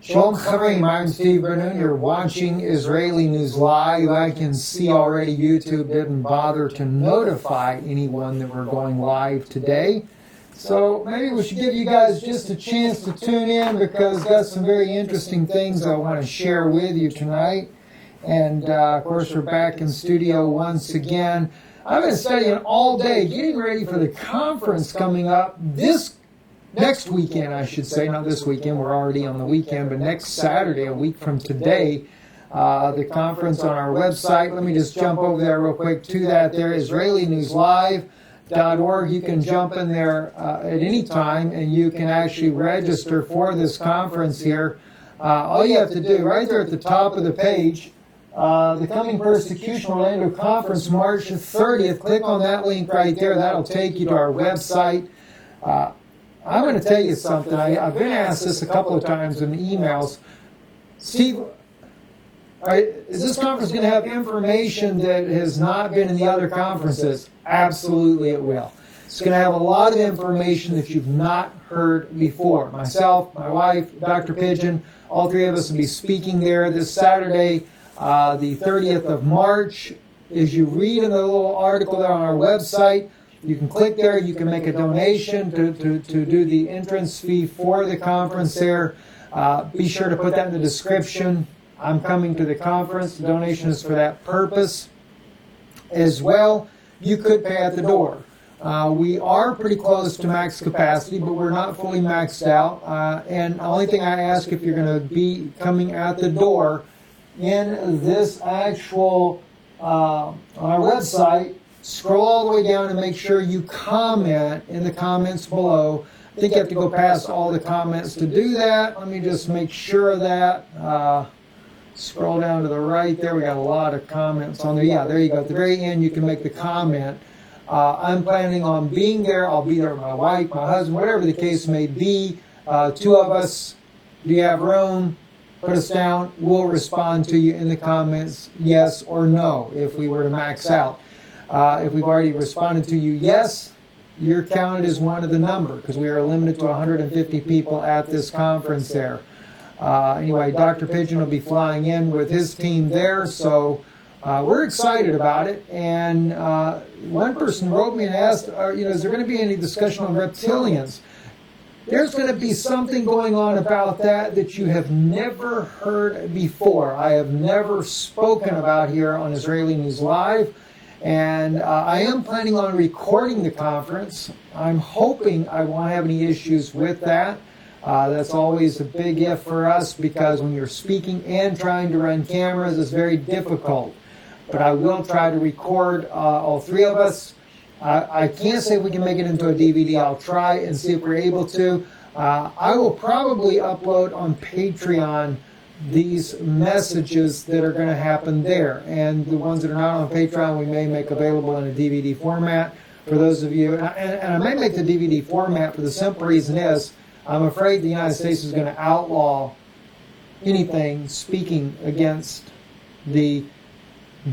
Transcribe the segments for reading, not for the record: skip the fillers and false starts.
Shalom Chaverim, I'm Steve Benoon. You're watching Israeli News Live. I can see already YouTube didn't bother to notify anyone that we're going live today. So maybe we should give you guys just a chance to tune in because I've got some very interesting things I want to share with you tonight. And of course, we're back in studio once again. I've been studying all day, getting ready for the conference coming up next weekend, I should say. Not this weekend, we're already on the weekend, but next Saturday, a week from today, the conference on our website. Let me just jump over there real quick to that there, IsraeliNewsLive.org. You can jump in there at any time, and you can actually register for this conference here. All you have to do, right there at the top of the page, the Coming Persecution Orlando Conference, March 30th. Click on that link right there. That'll take you to our website. I'm going to tell you something. I've been asked this a couple of times in emails. Steve, is this conference going to have information that has not been in the other conferences? Absolutely it will. It's going to have a lot of information that you've not heard before. Myself, my wife, Dr. Pigeon, all three of us will be speaking there this Saturday, the 30th of March. As you read in the little article there on our website, you can click there, you can make a donation to do the entrance fee for the conference there. Be sure to put that in the description. I'm coming to the conference. The donation is for that purpose. As well, you could pay at the door. We are pretty close to max capacity, but we're not fully maxed out. And the only thing I ask, if you're going to be coming at the door in this actual, on our website, scroll all the way down and make sure you comment in the comments below. I think you have to go past all the comments to do that. Let me just make sure of that. Scroll down to the right there. We got a lot of comments on there. Yeah, there you go. At the very end, you can make the comment. I'm planning on being there. I'll be there with my wife, my husband, whatever the case may be. Two of us. Do you have room? Put us down. We'll respond to you in the comments, yes or no, if we were to max out. If we've already responded to you yes, you're counted as one of the number because we are limited to 150 people at this conference there. Anyway, Dr. Pigeon will be flying in with his team there, so we're excited about it. And one person wrote me and asked, is there going to be any discussion on reptilians? There's going to be something going on about that you have never heard before. I have never spoken about here on Israeli News Live. And I am planning on recording the conference. I'm hoping I won't have any issues with that. That's always a big if for us because when you're speaking and trying to run cameras, it's very difficult. But I will try to record all three of us. I can't say if we can make it into a DVD. I'll try and see if we're able to. I will probably upload on Patreon these messages that are going to happen there. And the ones that are not on Patreon, we may make available in a DVD format for those of you. And I may make the DVD format for the simple reason is I'm afraid the United States is going to outlaw anything speaking against the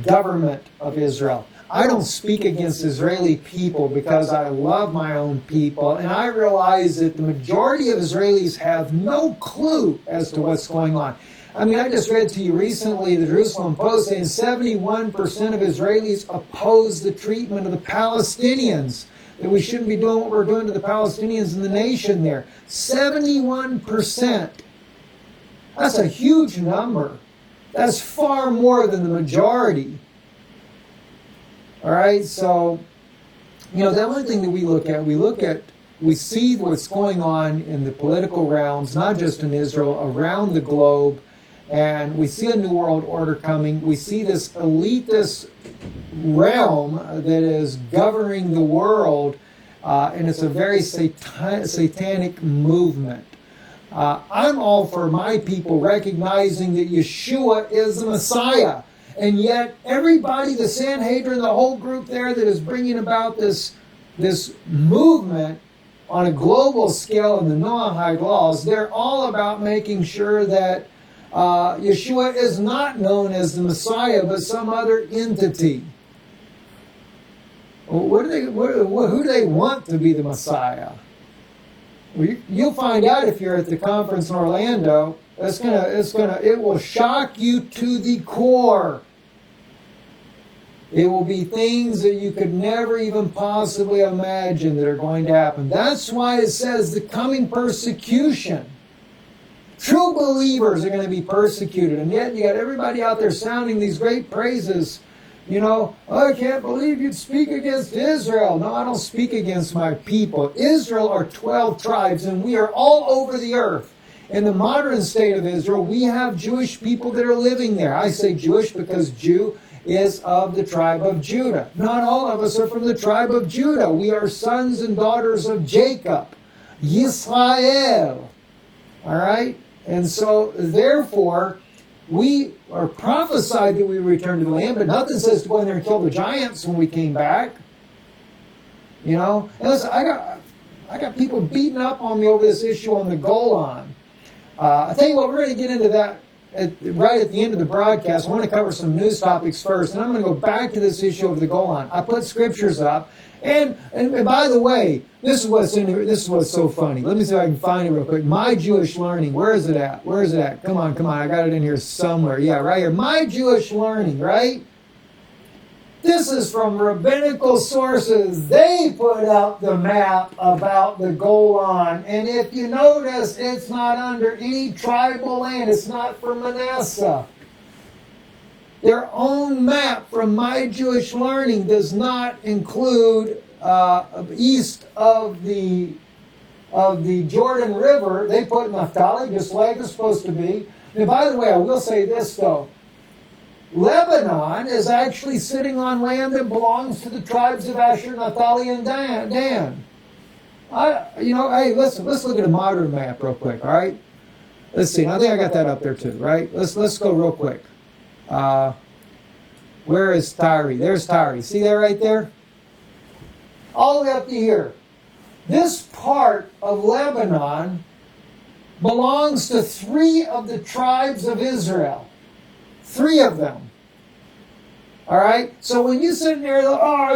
government of Israel. I don't speak against Israeli people because I love my own people, and I realize that the majority of Israelis have no clue as to what's going on. I mean, I just read to you recently the Jerusalem Post saying 71% of Israelis oppose the treatment of the Palestinians, that we shouldn't be doing what we're doing to the Palestinians in the nation there. 71%. That's a huge number. That's far more than the majority. All right, so, that one thing that we see what's going on in the political realms, not just in Israel, around the globe, and we see a new world order coming. We see this elitist realm that is governing the world, and it's a very satanic movement. I'm all for my people recognizing that Yeshua is the Messiah. And yet, everybody, the Sanhedrin, the whole group there that is bringing about this movement on a global scale in the Noahide laws, they're all about making sure that Yeshua is not known as the Messiah, but some other entity. Who do they want to be the Messiah? Well, you'll find out if you're at the conference in Orlando. it will shock you to the core. It will be things that you could never even possibly imagine that are going to happen. That's why it says the coming persecution. True believers are going to be persecuted. And yet you got everybody out there sounding these great praises. You know, I can't believe you'd speak against Israel. No, I don't speak against my people. Israel are 12 tribes, and we are all over the earth. In the modern state of Israel, we have Jewish people that are living there. I say Jewish because Jew is of the tribe of Judah. Not all of us are from the tribe of Judah. We are sons and daughters of Jacob, Yisrael. All right? And so, therefore, we are prophesied that we return to the land, but nothing says to go in there and kill the giants when we came back. You know? And listen, I got people beating up on me over this issue on the Golan. I tell you what, we're going to get into that right at the end of the broadcast. I want to cover some news topics first, and I'm going to go back to this issue of the Golan. I put scriptures up, and by the way, this is what's so funny. Let me see if I can find it real quick. My Jewish Learning, where is it at? Where is it at? Come on, I got it in here somewhere. Yeah, right here. My Jewish Learning, right? This is from rabbinical sources. They put out the map about the Golan. And if you notice, it's not under any tribal land. It's not for Manasseh. Their own map from My Jewish Learning does not include east of the Jordan River. They put Naphtali just like it's supposed to be. And by the way, I will say this, though. Lebanon is actually sitting on land that belongs to the tribes of Asher, Naphtali, and Dan. Hey, listen, let's look at a modern map real quick, all right? Let's see. I think I got that up there too, right? Let's go real quick. Where is Tyre? There's Tyre. See that right there? All the way up to here. This part of Lebanon belongs to 3 of the tribes of Israel. 3 of them. All right? So when you sit there,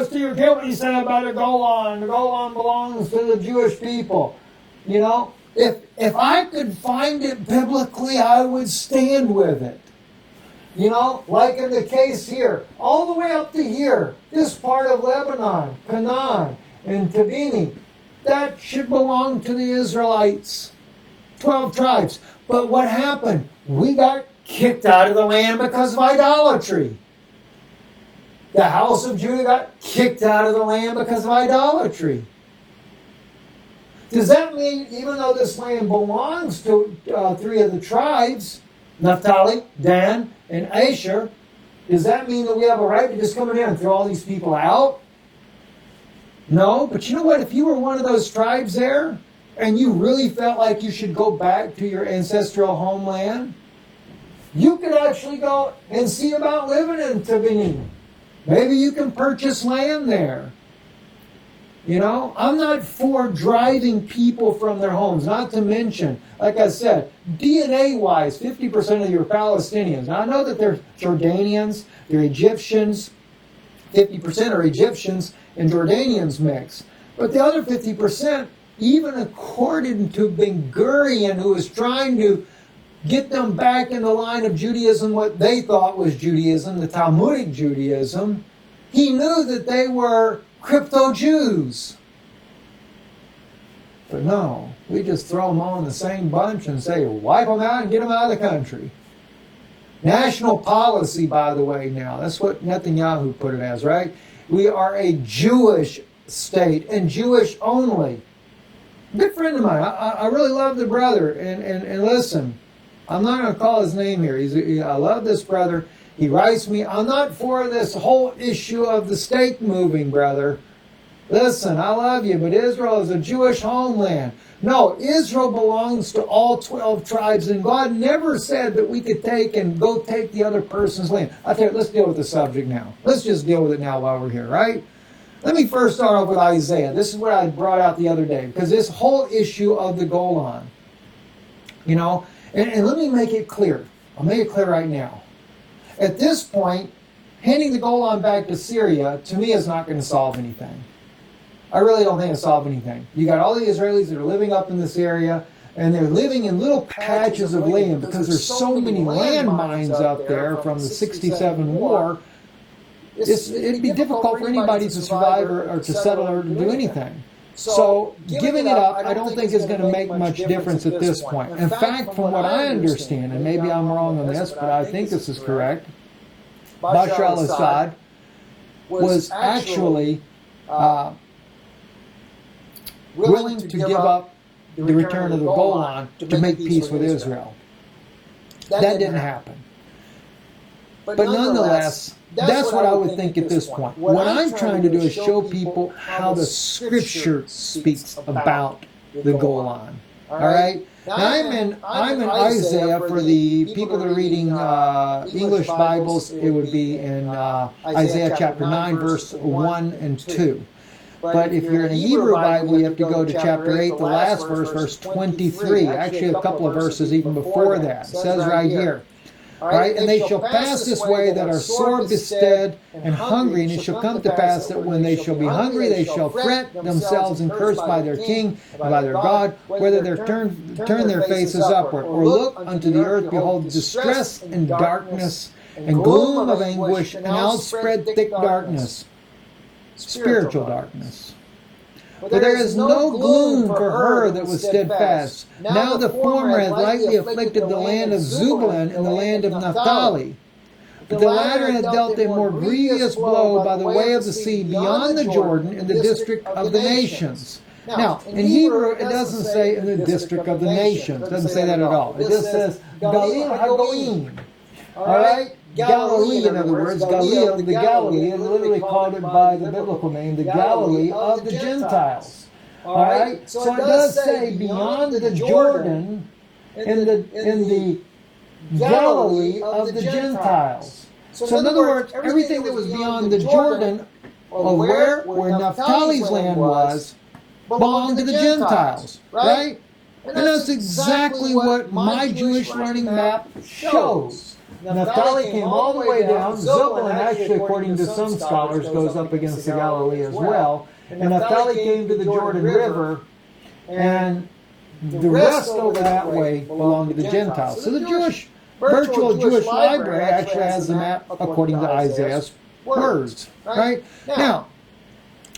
Steve, get what you said about the Golan. The Golan belongs to the Jewish people. You know, if I could find it biblically, I would stand with it. You know, like in the case here, all the way up to here, this part of Lebanon, Canaan, and Tabini, that should belong to the Israelites. 12 tribes. But what happened? We got kicked out of the land because of idolatry. The house of Judah got kicked out of the land because of idolatry. Does that mean, even though this land belongs to 3 of the tribes, Naphtali, Dan, and Asher, does that mean that we have a right to just come in here and throw all these people out? No, but you know what? If you were one of those tribes there, and you really felt like you should go back to your ancestral homeland, you could actually go and see about living in Tabini. Maybe you can purchase land there. You know, I'm not for driving people from their homes, not to mention, like I said, DNA-wise, 50% of your Palestinians. Now, I know that they're Jordanians, they're Egyptians, 50% are Egyptians and Jordanians mix. But the other 50%, even according to Ben Gurion, who was trying to get them back in the line of Judaism, what they thought was Judaism, the Talmudic Judaism, he knew that they were crypto-Jews. But no, we just throw them all in the same bunch and say, wipe them out and get them out of the country. National policy, by the way, now. That's what Netanyahu put it as, right? We are a Jewish state, and Jewish only. Good friend of mine. I really love the brother. And listen, I'm not going to call his name here. I love this brother. He writes me, I'm not for this whole issue of the state moving, brother. Listen, I love you, but Israel is a Jewish homeland. No, Israel belongs to all 12 tribes, and God never said that we could take the other person's land. I tell you, let's deal with the subject now. Let's just deal with it now while we're here, right? Let me first start off with Isaiah. This is what I brought out the other day, because this whole issue of the Golan, you know, and let me make it clear. I'll make it clear right now. At this point, handing the Golan back to Syria, to me, is not going to solve anything. I really don't think it'll solve anything. You got all the Israelis that are living up in this area. and they're living in little patches of land because there's so many landmines out there from the 67 war. It'd be difficult for anybody to survive or to settle or to do anything. So giving it up, I don't think is going to make much difference at this point. In fact, from what I understand, and maybe I'm wrong on this, but I think this is correct, Bashar al-Assad was actually willing to give up the return of the Golan to make peace with Israel. That didn't happen. But nonetheless, that's what I would think at this point. What I'm trying to do is show people how the Scripture speaks about the Golan. All right? Now, I'm in Isaiah. For the people that are reading English Bibles, it would be in Isaiah chapter 9, verse 1 and 2. But if you're in a Hebrew Bible, you have to go to chapter 8, the last verse, verse 23. Actually, a couple of verses even before that. It says right here, all right, and they shall pass this way that are sore bestead and hungry, and it shall come to pass that when they shall be hungry, they shall fret themselves and curse by their king and by their God, whether they turn their faces upward, or look unto the earth, behold, distress and darkness and gloom of anguish, and outspread thick darkness, spiritual darkness. For there is no gloom for her that was steadfast. Now the former hath lightly afflicted the land of Zebulun and the land of Naphtali. But the latter hath dealt a more grievous blow by the way of the sea beyond the Jordan in the district of the nations. Now, in Hebrew, it doesn't say in the district of the nations. It doesn't say that at all. It just says Galim HaGoim. All right? Galilee, in other words, Galil, the Galilee, and literally called it by the biblical name, the Galilee of the Gentiles. All right? So it does say beyond the Jordan in the Galilee of the Gentiles. So in other words, everything that was beyond the Jordan, of where Naphtali's land was, belonged to the Gentiles. Right? And that's exactly what my Jewish learning map shows. Naphtali came all the way down. Zebulun, actually, according to some scholars, goes up against the Galilee as well. And Naphtali came to the Jordan River, and the rest over that way belonged to the Gentiles. So the virtual Jewish library actually has the map according to Isaiah's words. Right? Now,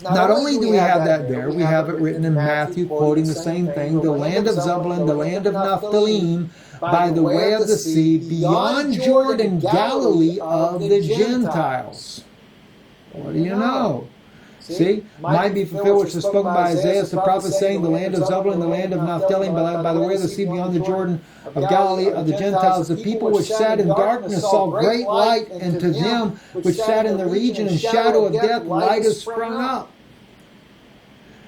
not only do we have that there, we have it written in Matthew quoting the same thing, the land of Zebulun, the land of Naphtali, by the way of the sea, beyond Jordan, Galilee of the Gentiles. What do you know? See, might be fulfilled which was spoken by Isaiah the prophet, saying, the land of Zebulun, the land of Naphtali, by the way of the sea, beyond the Jordan of Galilee of the Gentiles, the people which sat in darkness saw great light, and to them which sat in the region and shadow of death, light is sprung up.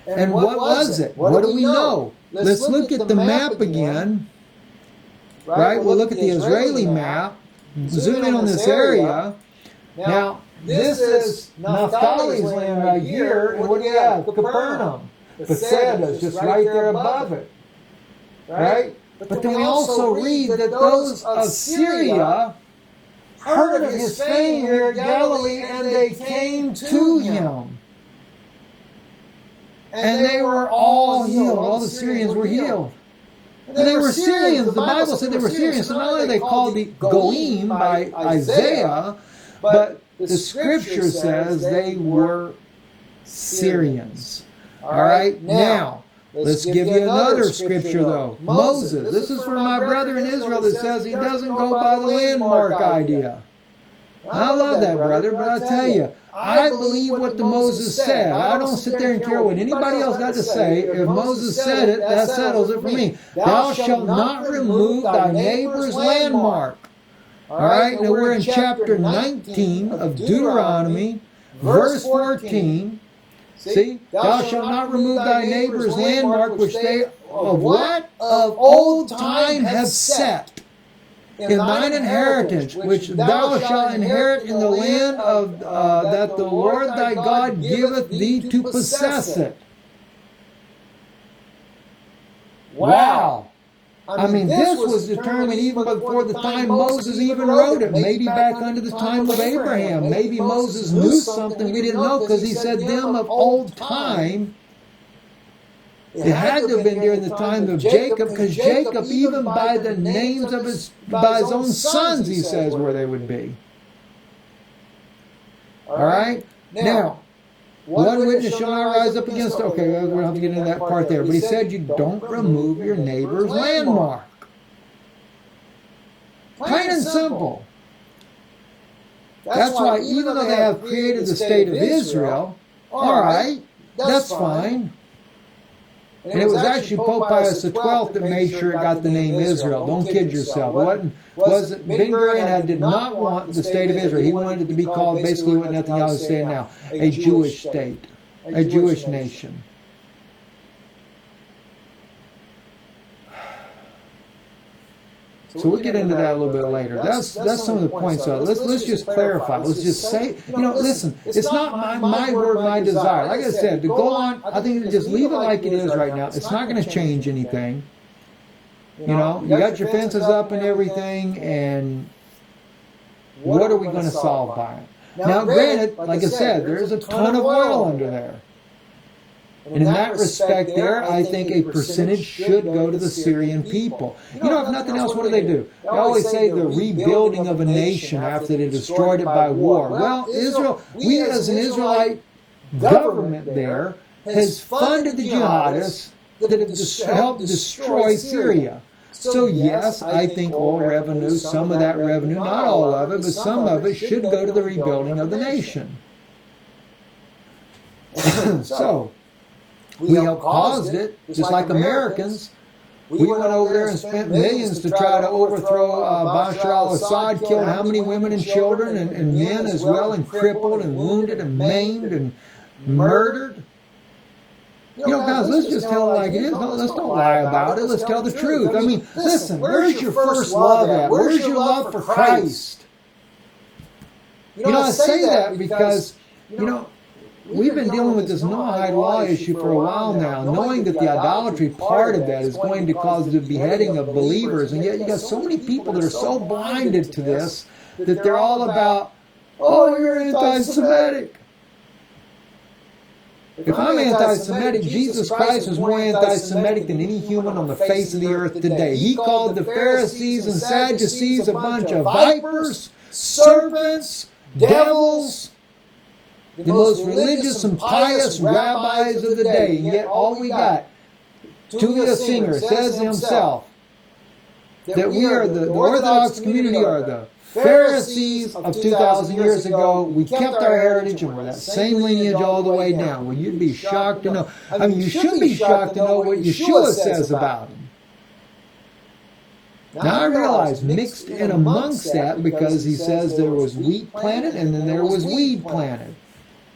And what was it? What do we know? Let's look at the map again. Right? We'll look at the Israeli map, zoom in on this area. Now, this is Naphtali's land right here, and what do you have? Capernaum. Bethsaida is just right there above it. Right? But then we also read that those of Syria heard of his fame here at Galilee, and they came to him. And they were all healed. All the Syrians were healed. And they were Syrians. The Bible said they were Syrians. So not only are they called the Goim by Isaiah, but the Scripture says they were Syrians. All right? Now, let's give you another Scripture, though. Moses. This is for my brother in Israel that says he doesn't go by the landmark idea. I love that, brother, but I tell you, I believe what the Moses said. I don't sit there and care what anybody else got to say. If Moses said it, that settles it for me. Thou shalt not remove thy neighbor's landmark. All right, now we're in chapter 19 of Deuteronomy, verse 14. See, thou shalt not remove thy neighbor's landmark, which they of what? Of old time have set in thine inheritance, which thou shalt inherit in the land of that the Lord thy God giveth thee to possess it. Wow! I mean, this was determined even before the time Moses even wrote it. Maybe back under the time of Abraham. Maybe Moses knew something we didn't know, because he said them of old time It had to have been during the time of Jacob, because Jacob, even by the names of by his own sons, he says where they would be. All right? Now, one witness shall not rise up against... Okay, we don't have to get into that part there. But he said you don't remove your neighbor's landmark. Plain and simple. That's why even though they have created the state of Israel, all right, that's fine. And it was actually Pope Pius XII that made sure it got the name Israel. Don't kid yourself. Ben Gurion did not want the state of Israel. He wanted it to be called basically what Netanyahu is saying now, a Jewish state, a Jewish nation. So we'll get into that a little bit later. That's some of the points of it. Let's just clarify. Let's just say, listen, it's not my word, my desire. Like I said, to go on, I think just leave it like it is right now. It's not going to change anything. You got your fences up and everything, and what are we going to solve by it? Now, granted, like I said, there's a ton of oil under there. And in that respect there, I think a percentage should go to the Syrian people. If nothing else, what do? They always say the rebuilding of a nation after they destroyed it by war. Well, Israel, we as an Israelite government there, has funded the jihadists that have helped destroy Syria. So yes, I think oil revenue, some of that revenue, not all of it, but some of it should go to the rebuilding of the nation. So, we helped caused it, just like Americans. We went over there and spent millions to try to overthrow Bashar al-Assad, killed how many women and children and men as well, and crippled and wounded and maimed and murdered. Guys, let's just tell it like it is. Let's don't lie about it. Let's tell the truth. I mean, listen, where's your first love at? Where's your love for Christ? I say that because, we've been dealing with this Noahide law issue for a while now, knowing that the idolatry part of that is going to cause the beheading of believers, and yet you got so many people that are so blinded to this that they're all about, oh, you're anti-Semitic. If I'm anti-Semitic, Jesus Christ was more anti-Semitic than any human on the face of the earth today. He called the Pharisees and Sadducees a bunch of vipers, serpents, devils, the most religious and pious rabbis of the day. And yet all we got, Tulia Singer says himself, that we are the Orthodox community are the Pharisees of 2,000 years ago. We kept our heritage and we're that same lineage all the way down. Well, you'd be shocked to know. I mean, you should be shocked to know what Yeshua says about him. Now I realize mixed in amongst that, because he says there was wheat planted and then there was weed planted.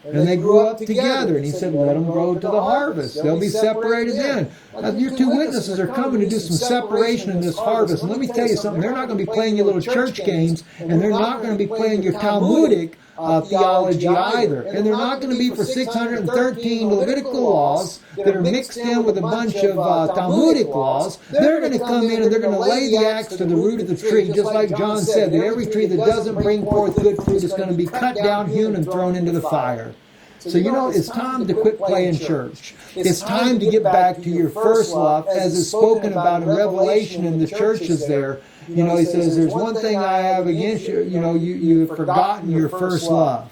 And they grew up together. And he said, let them grow to the harvest. They'll be separated then. Now, your two witnesses are coming to do some separation in this harvest. And let me tell you something. They're not going to be playing your little church games. And they're not going to be playing your Talmudic theology either. And they're not going to be for 613 Levitical laws that are mixed in with a bunch of Talmudic laws. They're going to come in and they're going to lay the axe to the root of the tree, just like John said, that every tree that doesn't bring forth good fruit is going to be cut down, hewn, and thrown into the fire. So, it's time to quit playing church. It's time to get back to your first love, as is spoken about in Revelation in the churches there. He says, there's one thing I have against you. You've forgotten your first love.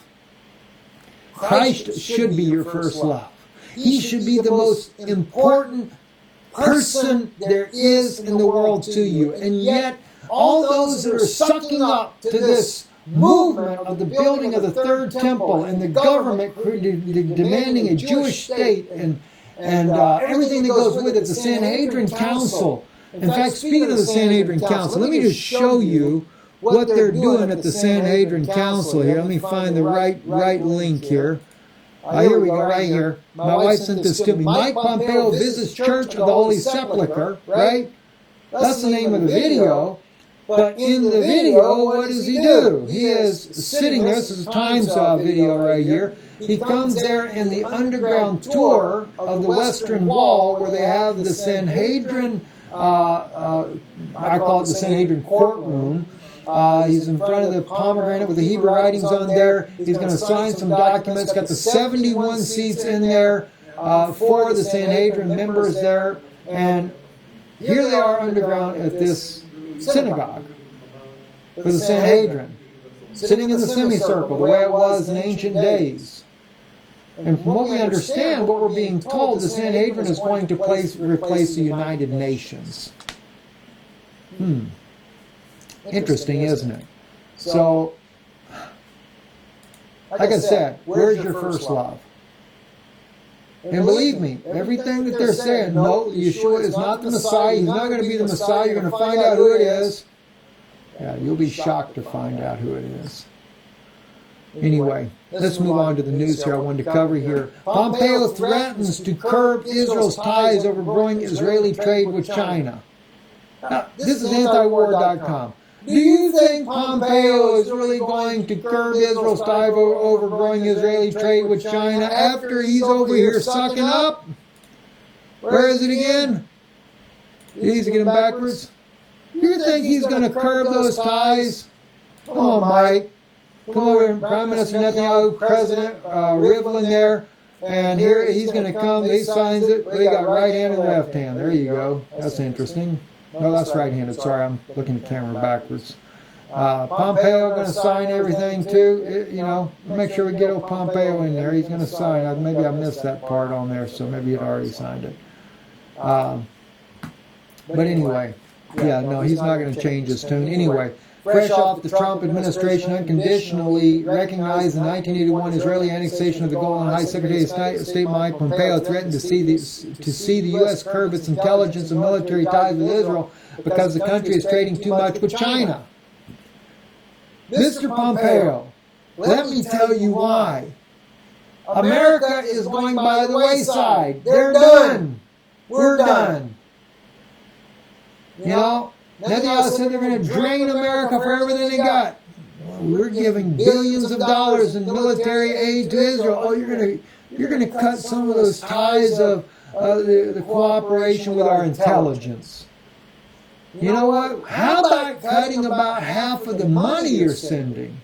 Christ should be your first love. He should be the most important person there is in the world to you. And yet, all those that are sucking up to this movement of the building of the third temple and the government demanding a Jewish state and everything that goes with it, the Sanhedrin Council. In fact, speaking of the Sanhedrin Council, let me just show you what they're doing at the Sanhedrin Council here. Let me find the right link here. Here we go, right here. My wife sent this to me. Mike Pompeo visits Church of the Holy Sepulchre, right? That's the name of the video. But in the video, what does he do? He is sitting there. This is a Times video right here. He comes there in the underground tour of the Western Wall, where they have the Sanhedrin, I call it the Sanhedrin courtroom. He's in front of the pomegranate with the Hebrew writings on there. He's going to sign some documents. Got the 71 seats in there. for the Sanhedrin members there. And here they are underground at this synagogue for the Sanhedrin, sitting in the semicircle, the way it was in ancient days. And from what we understand, what we're being told, the Sanhedrin is going to replace the United Nations. Interesting, isn't it? So, like I said, where's your first love? And believe me, everything that they're saying, no, Yeshua is not the Messiah. He's not going to be the Messiah. You're going to find out who it is. Yeah, you'll be shocked to find out who it is. Anyway, let's move on to the news here I wanted to cover here. Pompeo threatens to curb Israel's ties over growing Israeli trade with China. Now, this is antiwar.com. Do you think Pompeo is really going to curb Israel's ties over growing Israeli trade with China after he's over here sucking up? Where is it again? Easy getting backwards. You think he's going to curb those ties? Come on, Mike. Come over, Prime Minister Netanyahu, President Rivlin there, and here he's going to come. He signs it. They got right hand and left hand. There you go. That's interesting. No, that's right-handed. Sorry, I'm looking at the camera backwards. Pompeo going to sign everything too. You know, make sure we get old Pompeo in there. He's going to sign. Maybe I missed that part on there, so maybe he'd already signed it. But anyway, yeah, no, he's not going to change his tune. Anyway, fresh off the Trump administration unconditionally recognized the 1981 Israeli annexation of the Golan, High Secretary of State Mike Pompeo threatened to see the U.S. curb its intelligence and military ties with Israel because the country is trading too much with China. Mr. Pompeo, let me tell you why. America is going by the wayside. They're done. We're done. You know? Netanyahu said they're going to drain America for everything they got. Well, we're giving billions of dollars in military aid to Israel. Oh, you're going to cut some of those ties of the cooperation with our intelligence. You know what? How about cutting about half of the money you're sending?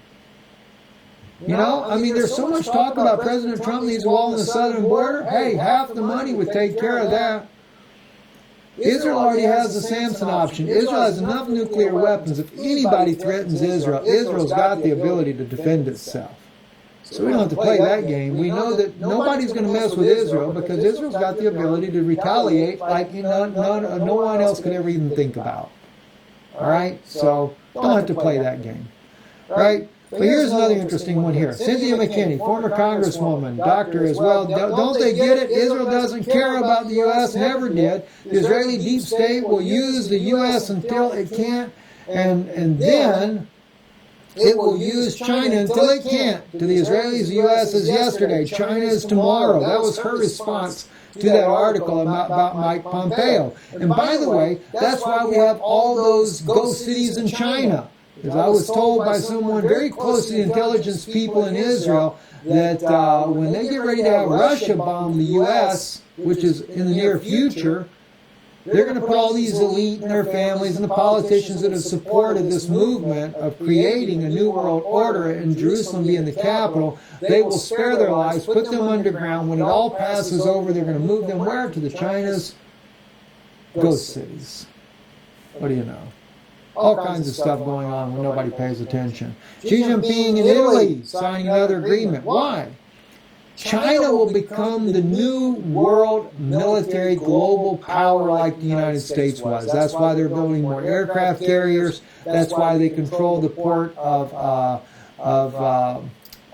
You know, I mean, there's so much talk about President Trump needs a wall on the southern border. Hey, half the money would take care of that. Israel already has the Samson option. Israel has enough nuclear weapons. If anybody threatens Israel, Israel's got the ability to defend itself. So we don't have to play that game. We know that nobody's going to mess with Israel because Israel's got the ability to retaliate like no one else could ever even think about. All right? So don't have to play that game. All right? But here's another interesting one here. Cynthia McKinney, former congresswoman, doctor as well. Don't they get it? Israel doesn't care about the U.S., never did. The Israeli deep state will use the U.S. until it can't, and then it will use China until it can't. To the Israelis, the U.S. is yesterday. China is tomorrow. That was her response to that article about Mike Pompeo. And by the way, that's why we have all those ghost cities in China. Because I was told by someone very close to the intelligence people in Israel that when they get ready to have Russia bomb the U.S., which is in the near future, they're going to put all these elite and their families and the politicians that have supported this movement of creating a new world order and Jerusalem being the capital, they will spare their lives, put them underground. When it all passes over, they're going to move them where? To the China's ghost cities. What do you know? All kinds of stuff going on when nobody pays attention. Xi Jinping in Italy signing another agreement. Why? China will become the new world military global power like the United States was. That's why they're building more aircraft carriers. That's why they control the port of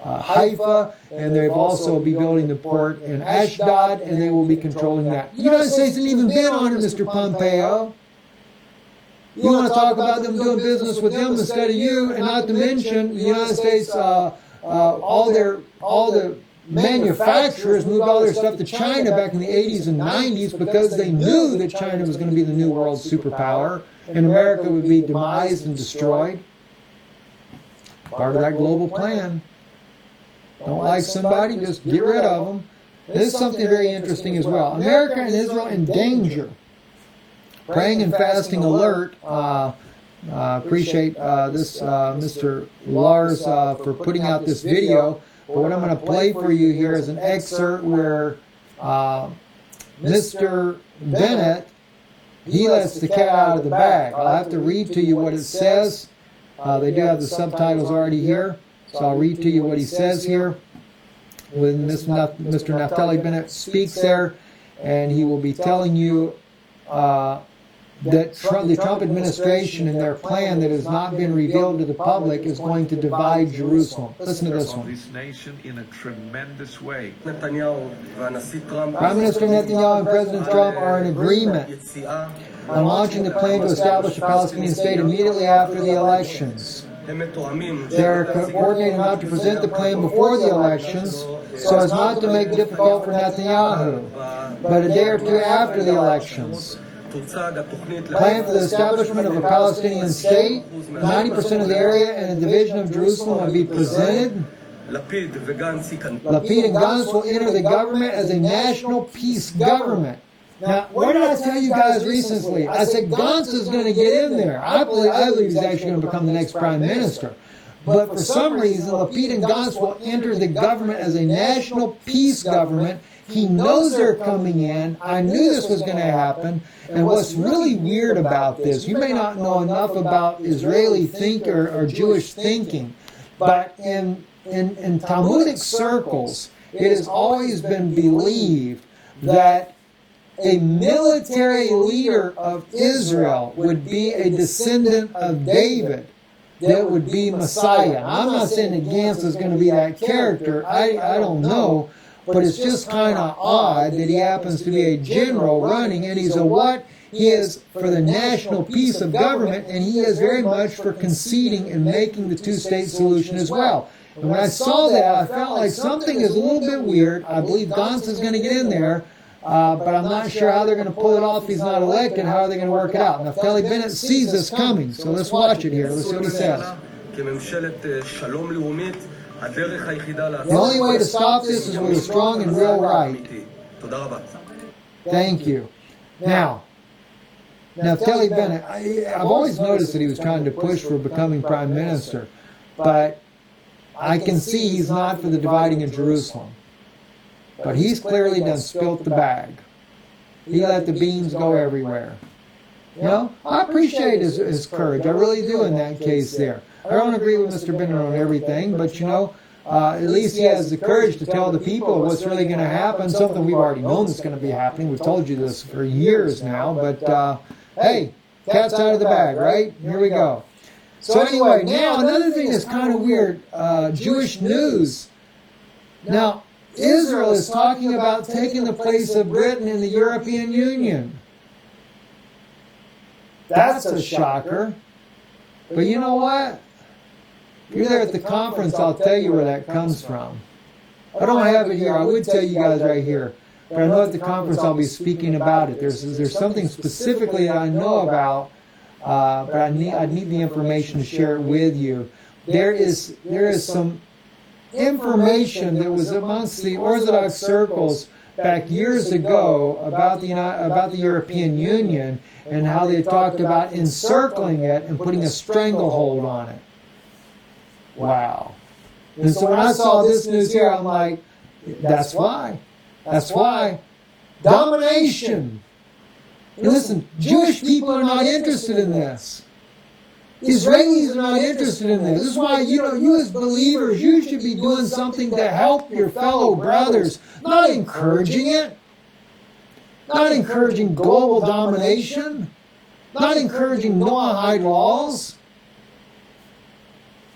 Haifa, and they've also be building the port in Ashdod, and they will be controlling that. The United States hasn't even been on it, Mr. Pompeo. You want to talk about them doing business with them instead of you, and not to mention the United States, all the manufacturers moved all their stuff to China back in the 80s and 90s because they knew that China was going to be the new world superpower, and America would be demised and destroyed. Part of that global plan. Don't like somebody, just get rid of them. This is something very interesting as well. America and Israel in danger. Praying and fasting alert. Appreciate this Mr. Lars for putting out this video. But what I'm going to play for you here is an excerpt where Mr. Bennett, he lets the cat out of the bag. I'll have to read to you what it says. They do have the subtitles already here, so I'll read to you what he says here. When Mr. Naftali Bennett speaks there, and he will be telling you that the Trump administration and their plan that has not been revealed to the public is going to divide Jerusalem. Listen to this one. This nation in a tremendous way. Prime Minister Netanyahu and President Trump are in agreement on launching the plan to establish a Palestinian state immediately after the elections. They are coordinating how to present the plan before the elections so as not to make it difficult for Netanyahu, but a day or two after the elections. Plan for the establishment of a Palestinian state, 90% of the area and a division of Jerusalem will be presented. Lapid and Gantz will enter the government as a national peace government. Now, what did I tell you guys recently? I said Gantz is going to get in there. I believe he's actually going to become the next prime minister. But for some reason, Lapid and Gantz will enter the government as a national peace government. He knows they're coming in. I knew this was going to happen. And what's really weird about this, you may not know enough about Israeli thinker or Jewish thinking, but in Talmudic circles, it has always been believed that a military leader of Israel would be a descendant of David that would be Messiah. I'm not saying that Gantz is going to be that character. I don't know. But it's just kind of odd that he happens to be a general running, and he's a what? He is for the national peace of government, and he is very much for conceding and making the two-state solution as well. And when I saw that, I felt like something is a little bit weird. I believe Gantz is going to get in there, but I'm not sure how they're going to pull it off if he's not elected. How are they going to work it out? Naftali Bennett sees this coming, so let's watch it here. Let's see what he says. The only way to stop this is with a strong and real right. Thank you. Now, Naftali Bennett, I've always noticed that he was trying to push for becoming prime minister, but I can see he's not for the dividing of Jerusalem. But he's clearly done spilt the bag. He let the beans go everywhere. You know, I appreciate his courage. I really do in that case there. I don't agree with Mr. Bennett on everything, but you know, at least he has the courage to tell the people what's really going to happen, something we've already known that's going to be happening. We've told you this for years now, but hey, cat's out of the bag, right? Here we go. So anyway, now another thing that's kind of weird, Jewish news. Now, Israel is talking about taking the place of Britain in the European Union. That's a shocker. But you know what? If you're there at the conference, I'll tell you where that comes from. I don't have it here. I would tell you guys right here. But I know at the conference I'll be speaking about it. There's something specifically that I know about, but I need the information to share it with you. There is some information that was amongst the Orthodox circles back years ago about the European Union and how they talked about encircling it and putting a stranglehold on it. Wow. And so when I saw this news here, I'm like, that's why. That's why. Domination. And listen, Jewish people are not interested in this. Israelis are not interested in this. This is why, you as believers, you should be doing something to help your fellow brothers, not encouraging it, not encouraging global domination, not encouraging Noahide laws.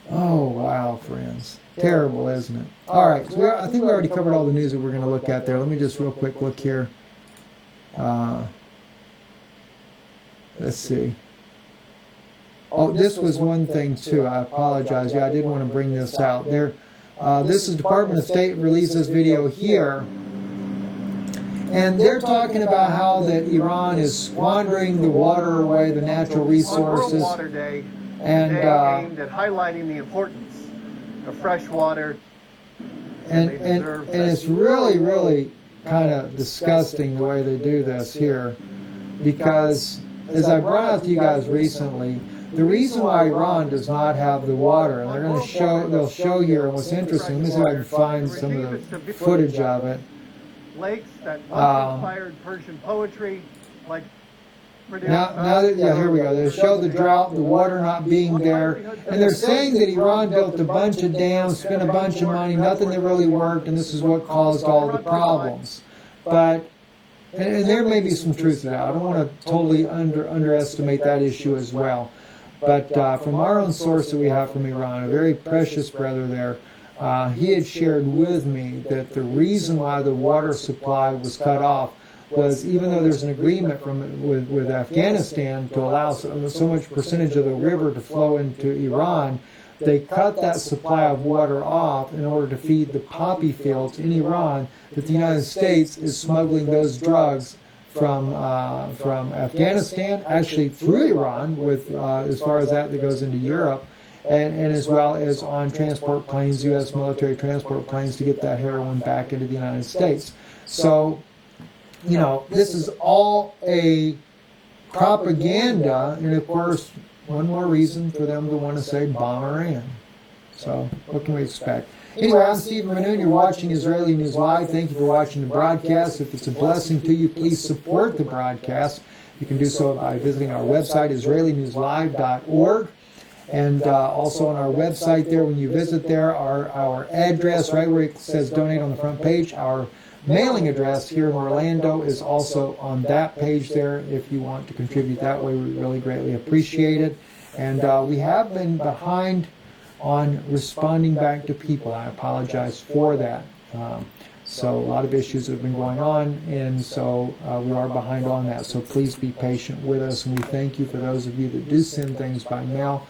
Oh, wow, friends. Terrible, isn't it? All right, so I think we already covered all the news that we're going to look at there. Let me just real quick look here. Let's see. Oh, this was one thing, too. I apologize. Yeah, I did want to bring this out. This is Department of State released this video here. And they're talking about how that Iran is squandering the water away, the natural resources. On World Water Day, and aimed at highlighting the importance of fresh water. And it's really, really kind of disgusting the way they do this here. Because, as I brought out to you guys recently, the reason why Iran does not have the water, and they'll show here, and what's interesting, let me see if I can find some of the footage of it. lakes that once inspired Persian poetry, like here we go. They show the drought, the water not being there, and they're saying that Iran built a bunch of dams, spent a bunch of money, nothing that really worked, and this is what caused all the problems. But and there may be some truth to that. I don't want to totally underestimate that issue as well. But from our own source that we have from Iran, a very precious brother there, he had shared with me that the reason why the water supply was cut off was, even though there's an agreement with Afghanistan to allow so much percentage of the river to flow into Iran, they cut that supply of water off in order to feed the poppy fields in Iran, that the United States is smuggling those drugs from Afghanistan, actually through Iran, with as far as that goes into Europe, and as well as on transport planes, U.S. military transport planes, to get that heroin back into the United States. So, you know, this is all a propaganda, and of course, one more reason for them to want to say bomb Iran. So, what can we expect? Anyway, I'm Stephen Manoon. You're watching Israeli News Live. Thank you for watching the broadcast. If it's a blessing to you, please support the broadcast. You can do so by visiting our website, IsraeliNewsLive.org. And also on our website there, when you visit there, our address, right where it says donate on the front page, our mailing address here in Orlando is also on that page there. If you want to contribute that way, we really greatly appreciate it. And we have been behind on responding back to people. I apologize for that. So a lot of issues have been going on, and so we are behind on that. So please be patient with us, and we thank you for those of you that do send things by mail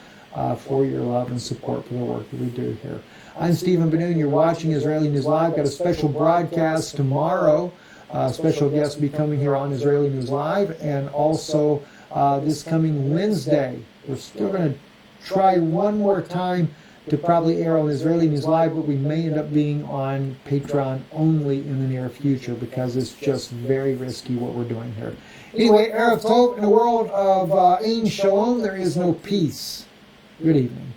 for your love and support for the work that we do here. I'm Stephen Benoon. You're watching Israeli News Live. Got a special broadcast tomorrow. Special guest will be coming here on Israeli News Live, and also this coming Wednesday. We're still going to try one more time to probably air on Israeli News Live, but we may end up being on Patreon only in the near future because it's just very risky what we're doing here. Anyway, Erev Tov, in a world of Ein Shalom, there is no peace. Good evening.